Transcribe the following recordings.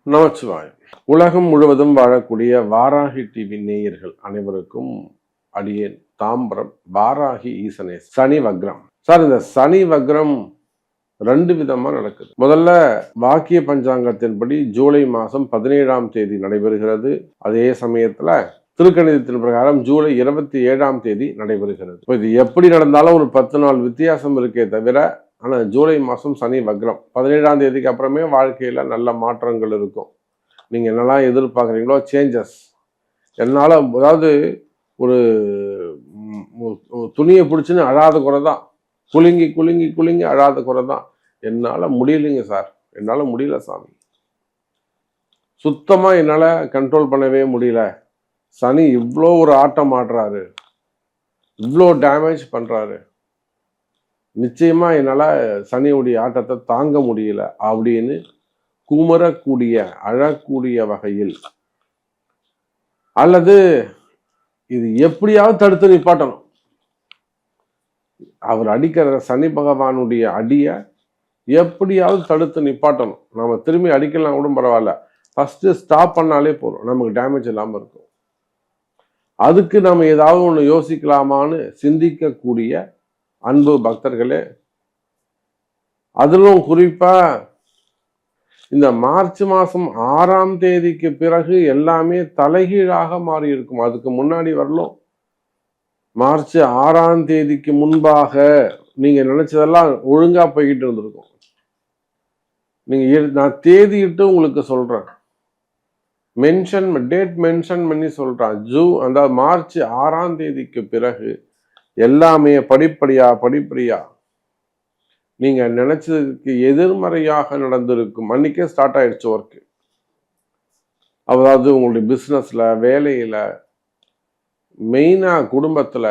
நமச்சிவாயம். உலகம் முழுவதும் வாழக்கூடிய வாராகி டிவி நேயர்கள் அனைவருக்கும் அடியேன் தாம்பரம் வாராகி ஈசனேஸ். சனி வக்ரம் சார், இந்த சனி வக்ரம் ரெண்டு விதமா நடக்குது. முதல்ல வாக்கிய பஞ்சாங்கத்தின்படி ஜூலை மாதம் 17ஆம் தேதி நடைபெறுகிறது. அதே சமயத்துல திருக்கணிதத்தின் பிரகாரம் ஜூலை 27ஆம் தேதி நடைபெறுகிறது. இது எப்படி நடந்தாலும் ஒரு 10 நாள் வித்தியாசம் இருக்கே தவிர, ஆனால் ஜூலை மாதம் சனி வக்ரம் 17ஆம் தேதிக்கு அப்புறமே வாழ்க்கையில் நல்ல மாற்றங்கள் இருக்கும். நீங்கள் என்னெல்லாம் எதிர்பார்க்குறீங்களோ சேஞ்சஸ் என்னால், அதாவது ஒரு துணியை பிடிச்சின்னு அழாத குறை தான், குலுங்கி குலுங்கி குலுங்கி அழாத குறை தான். என்னால் முடியலைங்க சார், என்னால் முடியல சாமி, சுத்தமாக என்னால் கண்ட்ரோல் பண்ணவே முடியல. சனி இவ்வளோ ஒரு ஆட்டம் ஆடுறாரு, இவ்வளோ டேமேஜ் பண்ணுறாரு, நிச்சயமா என்னால் சனியுடைய ஆட்டத்தை தாங்க முடியல அப்படின்னு குமரக்கூடிய அழக்கூடிய வகையில், அல்லது இது எப்படியாவது தடுத்து நிப்பாட்டணும், அவர் அடிக்கிற சனி பகவானுடைய அடியை எப்படியாவது தடுத்து நிப்பாட்டணும். நம்ம திரும்பி அடிக்கலாம் கூட பரவாயில்ல, ஃபர்ஸ்ட் ஸ்டாப் பண்ணாலே போதும், நமக்கு டேமேஜ் இல்லாமல் இருக்கும். அதுக்கு நம்ம ஏதாவது ஒன்று யோசிக்கலாமான்னு சிந்திக்கக்கூடிய அன்பு பக்தர்களே, அதிலும் குறிப்பா இந்த மார்ச் மாதம் 6ஆம் தேதிக்கு பிறகு எல்லாமே தலைகீழாக மாறி இருக்கும். அதுக்கு முன்னாடி வரலும் மார்ச் 6ஆம் தேதிக்கு முன்பாக நீங்க நினைச்சதெல்லாம் ஒழுங்கா போய்கிட்டு இருந்திருக்கும். நான் தேதியிட்டு உங்களுக்கு சொல்றேன், டேட் மென்ஷன் பண்ணி சொல்றேன். அந்த மார்ச் 6ஆம் தேதிக்கு பிறகு எல்லாமே படிப்படியா நீங்க நினைச்சதுக்கு எதிர்மறையாக நடந்திருக்கும். அன்னைக்கே ஸ்டார்ட் ஆயிடுச்சு ஒர்க்கு. அதாவது உங்களுடைய பிசினஸ்ல, வேலையில, மெயினா குடும்பத்துல,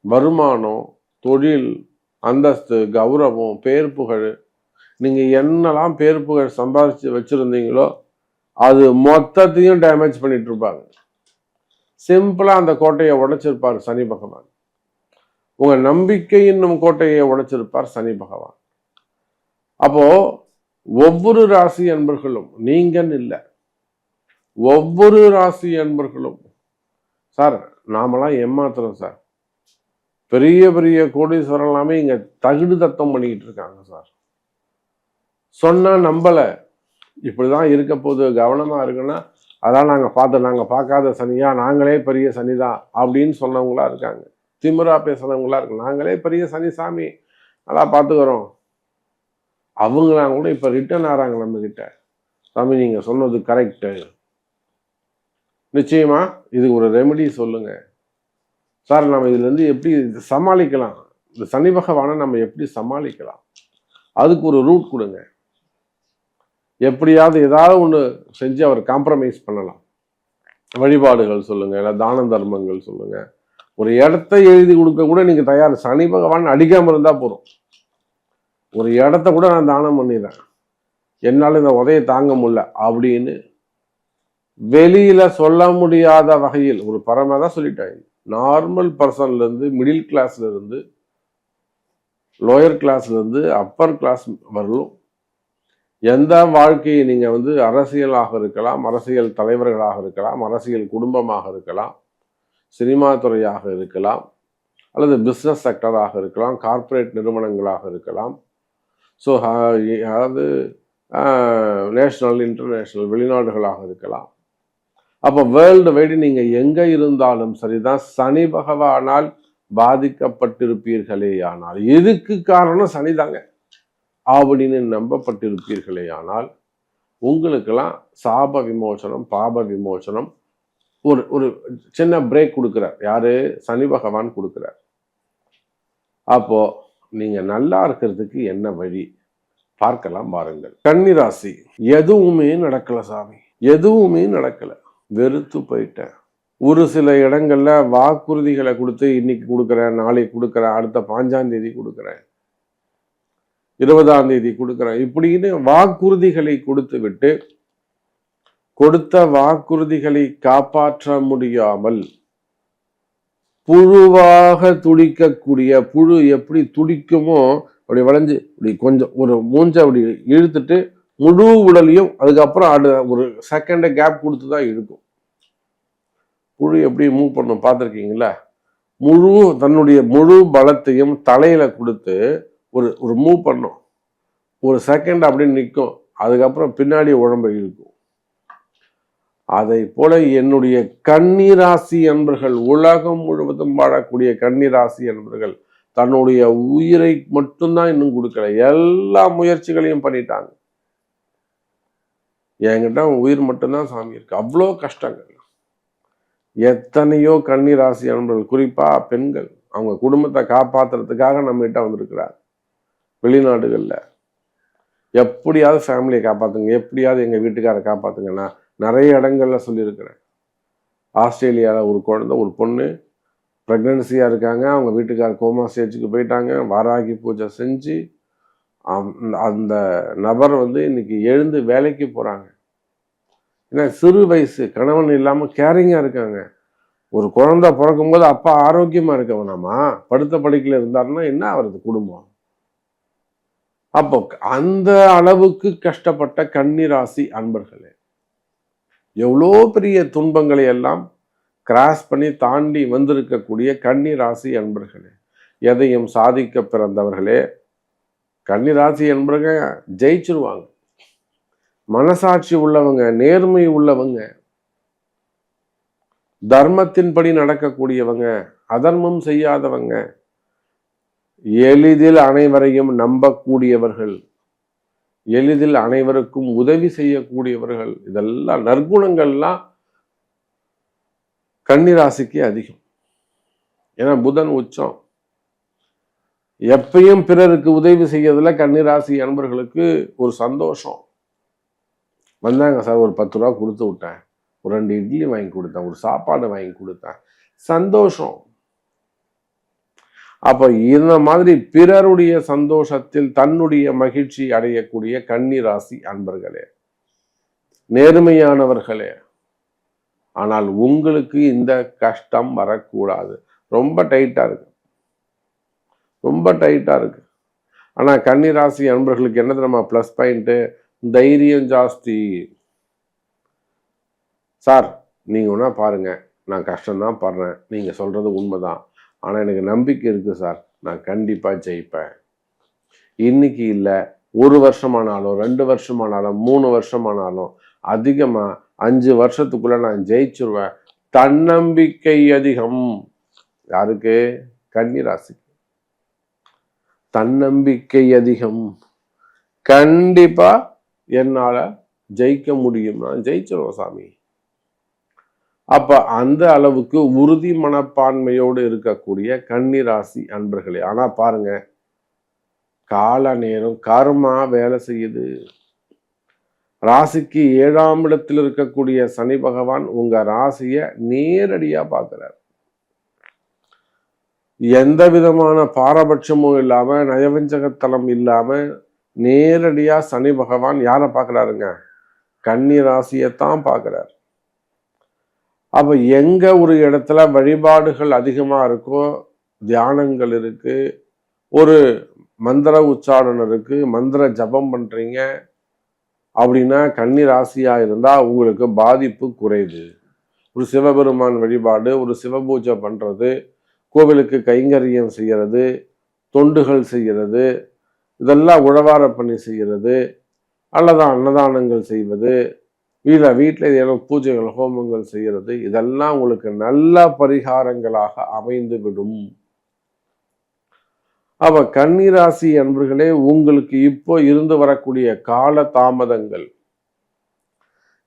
வருமானம், தொழில், அந்தஸ்து, கௌரவம், பேர் புகழ், நீங்க என்னெல்லாம் பேர் புகழ் சம்பாதிச்சு வச்சிருந்தீங்களோ அது மொத்தத்தையும் டேமேஜ் பண்ணிட்டு இருப்பாங்க. சிம்பிளா அந்த கோட்டையை உடைச்சிருப்பாரு சனி பகவான். உங்க நம்பிக்கை என்னும் கோட்டையை உடைச்சிருப்பார் சனி பகவான். அப்போ ஒவ்வொரு ராசி அன்பர்களும், நீங்கன்னு இல்லை, ஒவ்வொரு ராசி அன்பர்களும், சார் நாமெல்லாம் ஏமாத்துறோம் சார், பெரிய பெரிய கோடீஸ்வரன் எல்லாமே இங்க தகுடு தத்தம் பண்ணிக்கிட்டு இருக்காங்க சார், சொன்னா நம்பல, இப்படிதான் இருக்க போது, கவனமா இருக்குன்னா அதான் நாங்க பார்க்காத சனியா, நாங்களே பெரிய சனிதான் அப்படின்னு சொன்னவங்களா இருக்காங்க. திமுறா பேசுறவங்களா இருக்கு, நாங்களே பெரிய சனி சாமி, நல்லா பார்த்துக்கிறோம். அவங்களாம் கூட இப்ப ரிட்டர்ன் ஆறாங்க நம்ம கிட்ட, சாமி நீங்க சொன்னது கரெக்டு, நிச்சயமா இது ஒரு ரெமெடி சொல்லுங்க சார், நம்ம இதுல இருந்து எப்படி சமாளிக்கலாம், இந்த சனி பகவானை நம்ம எப்படி சமாளிக்கலாம், அதுக்கு ஒரு ரூட் கொடுங்க, எப்படியாவது ஏதாவது ஒன்று செஞ்சு அவர் காம்ப்ரமைஸ் பண்ணலாம். வழிபாடுகள் சொல்லுங்க, இல்லை தான தர்மங்கள் சொல்லுங்க, ஒரு இடத்த எழுதி கொடுக்க கூட நீங்க தயார். சனி பகவான் அடிக்காம இருந்தா போதும், ஒரு இடத்த கூட நான் தானம் பண்ணிடுறேன், என்னால இந்த உதையை தாங்க முடியல அப்படின்னு வெளியில சொல்ல முடியாத வகையில் ஒரு பரமாதான் சொல்லிட்டாங்க. நார்மல் பர்சன்ல இருந்து, மிடில் கிளாஸ்ல இருந்து, லோயர் கிளாஸ்ல இருந்து, அப்பர் கிளாஸ் வரலும் எந்த வாழ்க்கையை நீங்க அரசியலாக இருக்கலாம், அரசியல் தலைவர்களாக இருக்கலாம், அரசியல் குடும்பமாக இருக்கலாம், சினிமா துறையாக இருக்கலாம், அல்லது பிஸ்னஸ் செக்டராக இருக்கலாம், கார்ப்பரேட் நிறுவனங்களாக இருக்கலாம், ஸோ அதாவது நேஷனல், இன்டர்நேஷனல், வெளிநாடுகளாக இருக்கலாம். அப்போ வேர்ல்டு வைடு நீங்கள் எங்கே இருந்தாலும் சரிதான், சனி பகவானால் பாதிக்கப்பட்டிருப்பீர்களே ஆனால், எதுக்கு காரணம் சனிதாங்க அப்படின்னு நம்பப்பட்டிருப்பீர்களே ஆனால், உங்களுக்கெல்லாம் சாப விமோசனம், பாப விமோசனம், ஒரு சின்ன பிரேக் கொடுக்கிறார். யாரு? சனி பகவான் கொடுக்கிறார். அப்போ நீங்க நல்லா இருக்கிறதுக்கு என்ன வழி பார்க்கலாம் பாருங்கள். கன்னிராசி, எதுவுமே நடக்கல சாமி, எதுவுமே நடக்கல, வெறுத்து போயிட்டேன். ஒரு சில இடங்கள்ல வாக்குறுதிகளை கொடுத்து, இன்னைக்கு கொடுக்குறேன், நாளைக்கு கொடுக்குறேன், அடுத்த 5ஆம் தேதி கொடுக்குறேன், 20ஆம் தேதி கொடுக்குறேன், இப்படின்னு வாக்குறுதிகளை கொடுத்து விட்டு கொடுத்த வாக்குறுதிகளை காப்பாற்ற முடியாமல் புழுவாக துடிக்கக்கூடிய, புழு எப்படி துடிக்குமோ அப்படி வளைஞ்சு இப்படி கொஞ்சம் ஒரு மூஞ்ச அப்படி இழுத்துட்டு முழு உடலையும் அதுக்கப்புறம் ஒரு செகண்ட் கேப் கொடுத்து தான் இழுக்கும். புழு எப்படி மூவ் பண்ணும் பார்த்துருக்கீங்களா? தன்னுடைய முழு பலத்தையும் தலையில கொடுத்து ஒரு மூவ் பண்ணும். ஒரு செகண்ட் அப்படின்னு நிற்கும். அதுக்கப்புறம் பின்னாடி உடம்பை இழுக்கும். அதை போல என்னுடைய கன்னிராசி அன்பர்கள், உலகம் முழுவதும் வாழக்கூடிய கன்னிராசி அன்பர்கள் தன்னுடைய உயிரை மட்டும்தான் இன்னும் கொடுக்கல. எல்லா முயற்சிகளையும் பண்ணிட்டாங்க. என்கிட்ட உயிர் மட்டும்தான் சாமி இருக்கு. அவ்வளோ கஷ்டங்கள். எத்தனையோ கன்னிராசி அன்பர்கள், குறிப்பா பெண்கள், அவங்க குடும்பத்தை காப்பாத்துறதுக்காக நம்ம கிட்ட வந்திருக்கிறார். வெளிநாடுகள்ல எப்படியாவது ஃபேமிலியை காப்பாத்துங்க, எப்படியாவது எங்க வீட்டுக்காரை காப்பாத்துங்க. நான் நிறைய இடங்கள்ல சொல்லியிருக்கிறேன். ஆஸ்திரேலியாவில் ஒரு பொண்ணு ப்ரெக்னன்சியாக இருக்காங்க. அவங்க வீட்டுக்காரர் கோமா ஸ்டேஜுக்கு போயிட்டாங்க. வாராகி பூஜை செஞ்சு அந்த நபர் இன்னைக்கு எழுந்து வேலைக்கு போகிறாங்க. ஏன்னா சிறு வயசு, கணவன் இல்லாமல் கேரிங்காக இருக்காங்க. ஒரு குழந்தை பிறக்கும் போது அப்பா ஆரோக்கியமாக இருக்கவனாமா படுத்த படுக்கையில் இருந்தாருன்னா என்ன ஆகுறது குடும்பம்? அப்போ அந்த அளவுக்கு கஷ்டப்பட்ட கன்னிராசி அன்பர்களே, எவ்வளோ பெரிய துன்பங்களை எல்லாம் கிராஸ் பண்ணி தாண்டி வந்திருக்கக்கூடிய கன்னிராசி அன்பர்களே, எதையும் சாதிக்க பிறந்தவர்களே, கன்னிராசி அன்பர்கள் ஜெயிச்சிருவாங்க. மனசாட்சி உள்ளவங்க, நேர்மை உள்ளவங்க, தர்மத்தின்படி நடக்கக்கூடியவங்க, அதர்மம் செய்யாதவங்க, எளிதில் அனைவரையும் நம்பக்கூடியவர்கள், எளிதில் அனைவருக்கும் உதவி செய்யக்கூடியவர்கள். இதெல்லாம் நற்குணங்கள்லாம் கன்னிராசிக்கு அதிகம். ஏன்னா புதன் உச்சம். எப்பயும் பிறருக்கு உதவி செய்யறதுல கன்னிராசி அன்பர்களுக்கு ஒரு சந்தோஷம். வந்தாங்க சார், ஒரு 10 ரூபா கொடுத்து விட்டேன், ஒரு 2 இட்லி வாங்கி கொடுத்தேன், ஒரு சாப்பாடு வாங்கி கொடுத்தேன், சந்தோஷம். அப்ப இந்த மாதிரி பிறருடைய சந்தோஷத்தில் தன்னுடைய மகிழ்ச்சி அடையக்கூடிய கன்னிராசி அன்பர்களே, நேர்மையானவர்களே, ஆனால் உங்களுக்கு இந்த கஷ்டம் வரக்கூடாது. ரொம்ப டைட்டா இருக்கு, ரொம்ப டைட்டா இருக்கு. ஆனா கன்னிராசி அன்பர்களுக்கு என்ன தெரியுமா பிளஸ் பாயிண்ட்? தைரியம் ஜாஸ்தி. சார் நீங்க ஒன்னா பாருங்க, நான் கஷ்டம்தான் படுறேன், நீங்க சொல்றது உண்மைதான், ஆனா எனக்கு நம்பிக்கை இருக்கு சார், நான் கண்டிப்பா ஜெயிப்பேன். இன்னைக்கு இல்லை, 1 வருஷமானாலும் 2 வருஷமானாலும் 3 வருஷமானாலும் அதிகமா 5 வருஷத்துக்குள்ள நான் ஜெயிச்சிருவேன். தன்னம்பிக்கை அதிகம். யாருக்கு? கன்னிராசிக்கு தன்னம்பிக்கை அதிகம். கண்டிப்பா என்னால ஜெயிக்க முடியும், நான் ஜெயிச்சிருவேன் சாமி. அப்ப அந்த அளவுக்கு உறுதி மனப்பான்மையோடு இருக்கக்கூடிய கன்னிராசி அன்பர்களே. ஆனா பாருங்க, கால நேரம் கர்மா வேலை செய்யுது. ராசிக்கு 7ஆம் இடத்தில் இருக்கக்கூடிய சனி பகவான் உங்க ராசிய நேரடியா பார்க்கிறார். எந்த விதமான பாரபட்சமும் இல்லாம, நயவஞ்சகத்தனம் இல்லாம நேரடியா சனி பகவான் யாரை பார்க்கிறாருங்க? கன்னி ராசியைத்தான் பார்க்கிறார். அப்ப எங்க ஒரு இடத்துல வழிபாடுகள் அதிகமா இருக்கோ, தியானங்கள் இருக்கு, ஒரு மந்திர உச்சாரணம் இருக்கு, மந்திர ஜபம் பண்றீங்க அப்படின்னா கன்னி ராசியா இருந்தா உங்களுக்கு பாதிப்பு குறையுது. ஒரு சிவபெருமான் வழிபாடு, ஒரு சிவபூஜை பண்றது, கோவிலுக்கு கைங்கரியம் செய்யறது, தொண்டுகள் செய்கிறது, இதெல்லாம் உழவார பண்ணி செய்கிறது, அல்லது அன்னதானங்கள் செய்வது, வீட்டில் ஏதோ பூஜைகள் ஹோமங்கள் செய்கிறது, இதெல்லாம் உங்களுக்கு நல்ல பரிகாரங்களாக அமைந்து விடும். அப்ப கன்னிராசி அன்பர்களே, உங்களுக்கு இப்போ இருந்து வரக்கூடிய கால தாமதங்கள்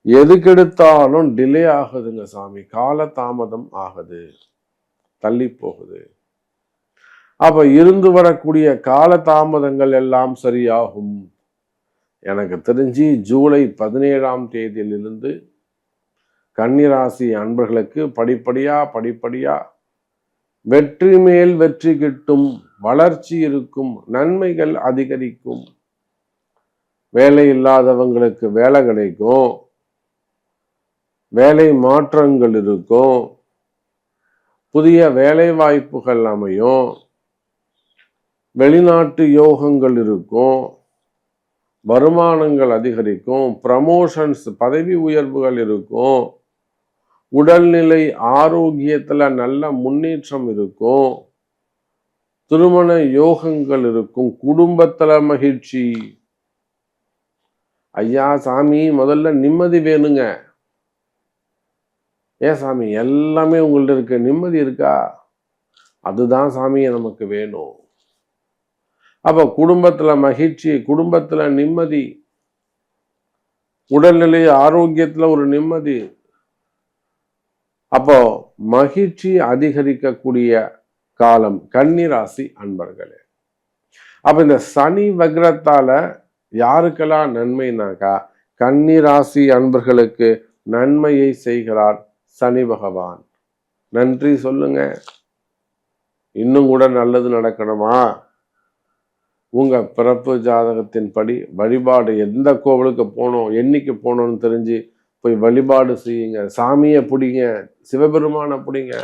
எதுக்கெடுத்தாலும் டிலே ஆகுதுங்க சாமி, கால தாமதம் ஆகுது, தள்ளி போகுது. அப்ப இருந்து வரக்கூடிய கால தாமதங்கள் எல்லாம் சரியாகும். எனக்கு தெரிஞ்சு ஜூலை 17ஆம் தேதியிலிருந்து கன்னிராசி அன்பர்களுக்கு படிப்படியா வெற்றி மேல் வெற்றி கிட்டும், வளர்ச்சி இருக்கும், நன்மைகள் அதிகரிக்கும், வேலை இல்லாதவங்களுக்கு வேலை கிடைக்கும், வேலை மாற்றங்கள் இருக்கும், புதிய வேலை வாய்ப்புகள் அமையும், வெளிநாட்டு யோகங்கள் இருக்கும், வருமானங்கள் அதிகரிக்கும், ப்ரமோஷன்ஸ் பதவி உயர்வுகள் இருக்கும், உடல்நிலை ஆரோக்கியத்துல நல்ல முன்னேற்றம் இருக்கும், திருமண யோகங்கள் இருக்கும், குடும்பத்துல மகிழ்ச்சி. ஐயா சாமி முதல்ல நிம்மதி வேணுங்க. ஏன் சாமி எல்லாமே உங்கள்ட்ட இருக்கு, நிம்மதி இருக்கா? அதுதான் சாமி நமக்கு வேணும். அப்ப குடும்பத்துல மகிழ்ச்சி, குடும்பத்துல நிம்மதி, உடல்நிலை ஆரோக்கியத்துல ஒரு நிம்மதி. அப்போ மகிழ்ச்சி அதிகரிக்கக்கூடிய காலம் கன்னி ராசி அன்பர்களே. அப்ப இந்த சனி வக்ரத்தால யாருக்கெல்லாம் நன்மைனாக்கா, கன்னி ராசி அன்பர்களுக்கு நன்மையை செய்கிறார் சனி பகவான். நன்றி சொல்லுங்க. இன்னும் கூட நல்லது நடக்கணுமா? உங்க பிறப்பு ஜாதகத்தின் படி வழிபாடு, எந்த கோவிலுக்கு போகணும், என்னைக்கு போகணும்னு தெரிஞ்சு போய் வழிபாடு செய்யுங்க. சாமியை பிடிங்க, சிவபெருமானை பிடிங்க.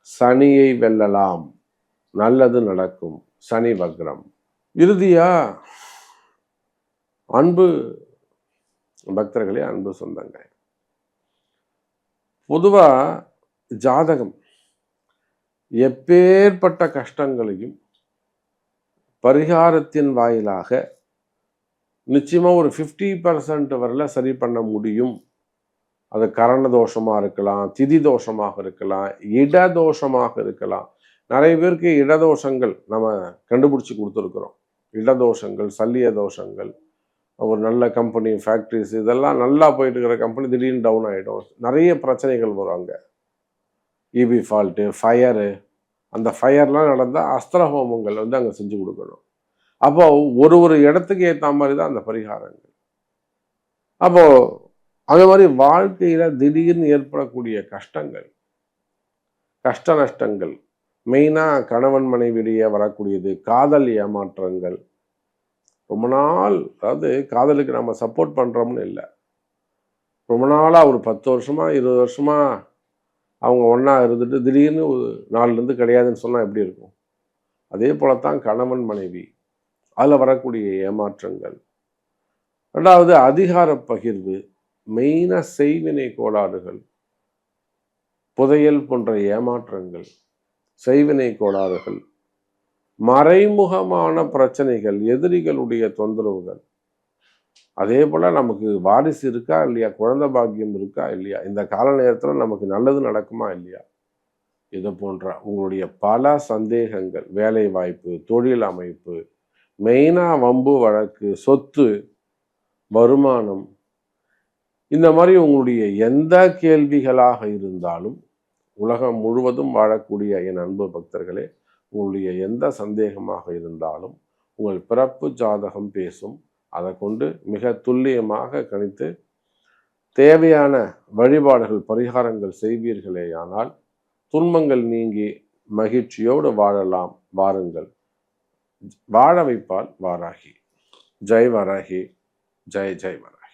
சனியை வெல்லலாம், நல்லது நடக்கும். சனி வக்ரம். இறுதியா அன்பு பக்தர்களே, அன்பு சொந்தங்க, பொதுவா ஜாதகம் எப்பேற்பட்ட கஷ்டங்களையும் பரிகாரத்தின் வாயிலாக நிச்சயமா ஒரு 50% வரல சரி பண்ண முடியும். அது கரண தோஷமா இருக்கலாம், திதி தோஷமாக இருக்கலாம், இட தோஷமாக இருக்கலாம். நிறைய பேருக்கு இடதோஷங்கள் நம்ம கண்டுபிடிச்சி கொடுத்துருக்குறோம். இடதோஷங்கள், சல்லிய தோஷங்கள், ஒரு நல்ல கம்பெனி, ஃபேக்ட்ரிஸ், இதெல்லாம் நல்லா போயிட்டு இருக்கிற கம்பெனி திடீர்னு டவுன் ஆகிடும். நிறைய பிரச்சனைகள் வரும். அங்கே இபி ஃபால்ட்டு, ஃபயரு, அந்த ஃபயர்லாம் நடந்தால் அஸ்திர ஹோமங்கள் அங்கே செஞ்சு கொடுக்கணும். அப்போ ஒரு இடத்துக்கு ஏற்ற மாதிரி தான் அந்த பரிகாரங்கள். அப்போ அந்த மாதிரி வாழ்க்கையில திடீர்னு ஏற்படக்கூடிய கஷ்டங்கள், கஷ்ட நஷ்டங்கள், மெயினா கணவன் மனைவியிடையே வரக்கூடியது, காதல் ஏமாற்றங்கள். ரொம்ப நாள், அதாவது காதலுக்கு நம்ம சப்போர்ட் பண்றோம்னு இல்லை, ரொம்ப நாளா ஒரு 10 வருஷமா 20 வருஷமா அவங்க ஒன்றா இருந்துட்டு திடீர்னு ஒரு நாள்லேருந்து கிடையாதுன்னு சொன்னால் எப்படி இருக்கும்? அதே போலத்தான் கணவன் மனைவி, அதில் வரக்கூடிய ஏமாற்றங்கள். ரெண்டாவது அதிகார பகிர்வு, மெயினாக செய்வினை கோளாறுகள், புதையல் போன்ற ஏமாற்றங்கள், செய்வினை கோளாறுகள், மறைமுகமான பிரச்சனைகள், எதிரிகளுடைய தொந்தரவுகள். அதே போல நமக்கு வாரிசு இருக்கா இல்லையா, குழந்தை பாக்கியம் இருக்கா இல்லையா, இந்த கால நேரத்தில் நமக்கு நல்லது நடக்குமா இல்லையா, இது போன்ற உங்களுடைய பல சந்தேகங்கள், வேலை வாய்ப்பு, தொழில் அமைப்பு, மெயினா வம்பு வழக்கு, சொத்து, வருமானம், இந்த மாதிரி உங்களுடைய எந்த கேள்விகளாக இருந்தாலும், உலகம் முழுவதும் வாழக்கூடிய என் அன்பு பக்தர்களே, உங்களுடைய எந்த சந்தேகமாக இருந்தாலும் உங்கள் பிறப்பு ஜாதகம் பேசும். அதை கொண்டு மிக துல்லியமாக கணித்து தேவையான வழிபாடுகள், பரிகாரங்கள் செய்வீர்களேயானால் துன்பங்கள் நீங்கி மகிழ்ச்சியோடு வாழலாம். வாருங்கள், வாழ வைப்பால் வாராகி. ஜெய் வராகி, ஜெய் ஜெய் வராகி.